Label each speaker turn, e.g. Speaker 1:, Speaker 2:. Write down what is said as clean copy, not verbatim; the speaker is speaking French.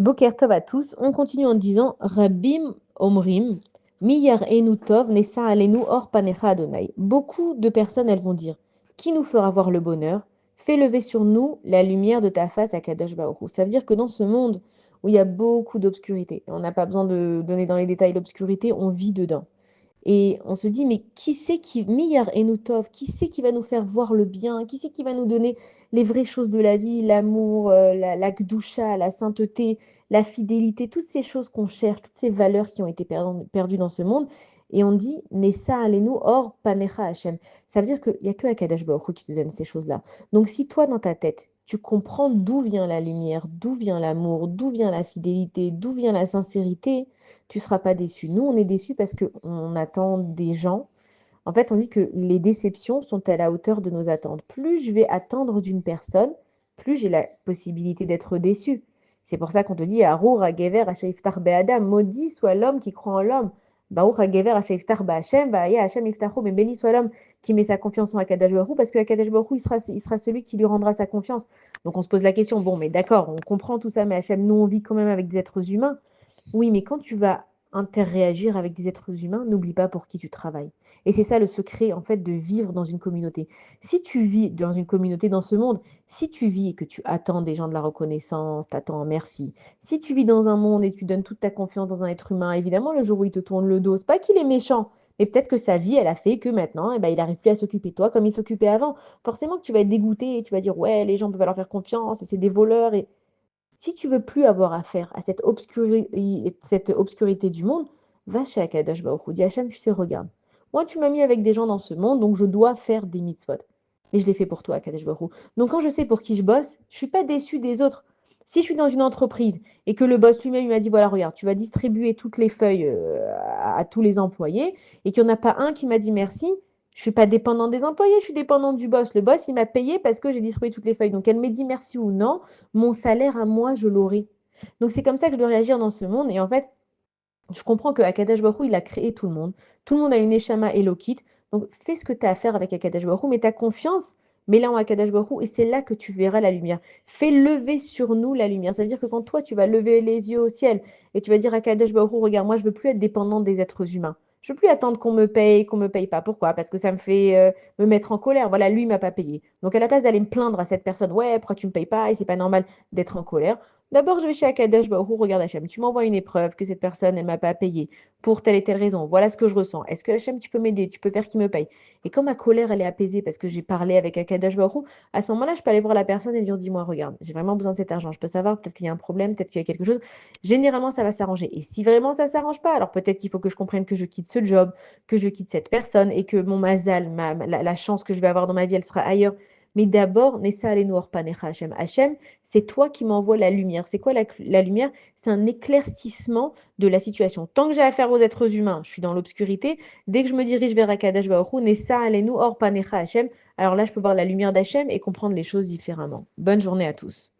Speaker 1: Boker Tov à tous. On continue en disant Rabbim Omrim, Miyar Enu Tov, Nessa Alenu Or Panecha Adonai. Beaucoup de personnes, elles vont dire qui nous fera voir le bonheur? Fais lever sur nous la lumière de ta face à Kadosh Baruch Hu. Ça veut dire que dans ce monde où il y a beaucoup d'obscurité, on n'a pas besoin de donner dans les détails l'obscurité, on vit dedans. Et on se dit, mais qui c'est qui, Miyar Enutov, qui c'est qui va nous faire voir le bien? Qui c'est qui va nous donner les vraies choses de la vie, l'amour, la gdusha, la sainteté, la fidélité, toutes ces choses qu'on cherche, toutes ces valeurs qui ont été perdues dans ce monde. Et on dit, Nessa alenu or panecha Hashem. Ça veut dire qu'il n'y a que Akadosh Baruch Hu qui te donne ces choses-là. Donc si toi, dans ta tête, tu comprends d'où vient la lumière, d'où vient l'amour, d'où vient la fidélité, d'où vient la sincérité, tu ne seras pas déçu. Nous, on est déçus parce qu'on attend des gens. En fait, on dit que les déceptions sont à la hauteur de nos attentes. Plus je vais attendre d'une personne, plus j'ai la possibilité d'être déçu. C'est pour ça qu'on te dit Arour Hagever Iftar Be'adam, maudit soit l'homme qui croit en l'homme. Baruch Hagever Iftar Ba'Hashem, Va'aya Hashem Iftacho, mais béni soit l'homme qui met sa confiance en Akadash Baruch Hu, parce que Akadash Baruch Hu, il sera celui qui lui rendra sa confiance. Donc on se pose la question, bon, mais d'accord, on comprend tout ça, mais Hachem, nous, on vit quand même avec des êtres humains. Oui, mais quand tu vas interréagir avec des êtres humains, n'oublie pas pour qui tu travailles. Et c'est ça le secret, en fait, de vivre dans une communauté. Si tu vis dans une communauté, dans ce monde, si tu vis et que tu attends des gens de la reconnaissance, t'attends un merci, si tu vis dans un monde et tu donnes toute ta confiance dans un être humain, évidemment, le jour où il te tourne le dos, c'est pas qu'il est méchant, mais peut-être que sa vie, elle a fait que maintenant, eh ben, il n'arrive plus à s'occuper de toi comme il s'occupait avant. Forcément que tu vas être dégoûté et tu vas dire, ouais, les gens peuvent leur faire confiance, et c'est des voleurs. Et si tu veux plus avoir affaire à cette obscurité du monde, va chez Akadosh Baruch Hu. Dis Hachem, tu sais, regarde. Moi, tu m'as mis avec des gens dans ce monde, donc je dois faire des mitzvot. Mais je l'ai fait pour toi, Akadosh Baruch Hu. Donc quand je sais pour qui je bosse, je suis pas déçue des autres. Si je suis dans une entreprise et que le boss lui-même il m'a dit, voilà, regarde, tu vas distribuer toutes les feuilles à tous les employés et qu'il n'y en a pas un qui m'a dit merci, je suis pas dépendante des employés, je suis dépendante du boss. Le boss, il m'a payé parce que j'ai distribué toutes les feuilles. Donc elle me dit merci ou non, mon salaire à moi, je l'aurai. Donc c'est comme ça que je dois réagir dans ce monde. Et en fait, je comprends que Akadosh Baruch Hu, il a créé tout le monde. Tout le monde a une Neshama Elokit. Donc fais ce que tu as à faire avec Akadosh Baruch Hu, mais ta confiance, mets-la en Akadosh Baruch Hu, et c'est là que tu verras la lumière. Fais lever sur nous la lumière. Ça veut dire que quand toi, tu vas lever les yeux au ciel et tu vas dire à Akadosh Baruch Hu, regarde, moi, je veux plus être dépendante des êtres humains. Je veux plus attendre qu'on me paye pas. Pourquoi? Parce que ça me fait me mettre en colère. Voilà, lui, il m'a pas payé. Donc à la place d'aller me plaindre à cette personne, ouais, pourquoi tu me payes pas et c'est pas normal d'être en colère. D'abord, je vais chez Akadosh Baruch Hu, regarde Hachem, tu m'envoies une épreuve que cette personne, elle m'a pas payé pour telle et telle raison. Voilà ce que je ressens. Est-ce que Hachem, tu peux m'aider? Tu peux faire qu'il me paye? Et quand ma colère, elle est apaisée parce que j'ai parlé avec Akadosh Baruch Hu, à ce moment-là, je peux aller voir la personne et lui dire, dis-moi, regarde, j'ai vraiment besoin de cet argent. Je peux savoir, peut-être qu'il y a un problème, peut-être qu'il y a quelque chose. Généralement, ça va s'arranger. Et si vraiment ça s'arrange pas, alors peut-être qu'il faut que je comprenne que je quitte ce job, que je quitte cette personne et que mon mazal, la chance que je vais avoir dans ma vie, elle sera ailleurs. Mais d'abord, Nessa Alenu Orpanecha Hachem. Hachem, c'est toi qui m'envoies la lumière. C'est quoi la lumière? C'est un éclaircissement de la situation. Tant que j'ai affaire aux êtres humains, je suis dans l'obscurité. Dès que je me dirige vers Akadosh Baruch Hu, Nessa Alenu Or Panecha Hachem, alors là, je peux voir la lumière d'Hachem et comprendre les choses différemment. Bonne journée à tous.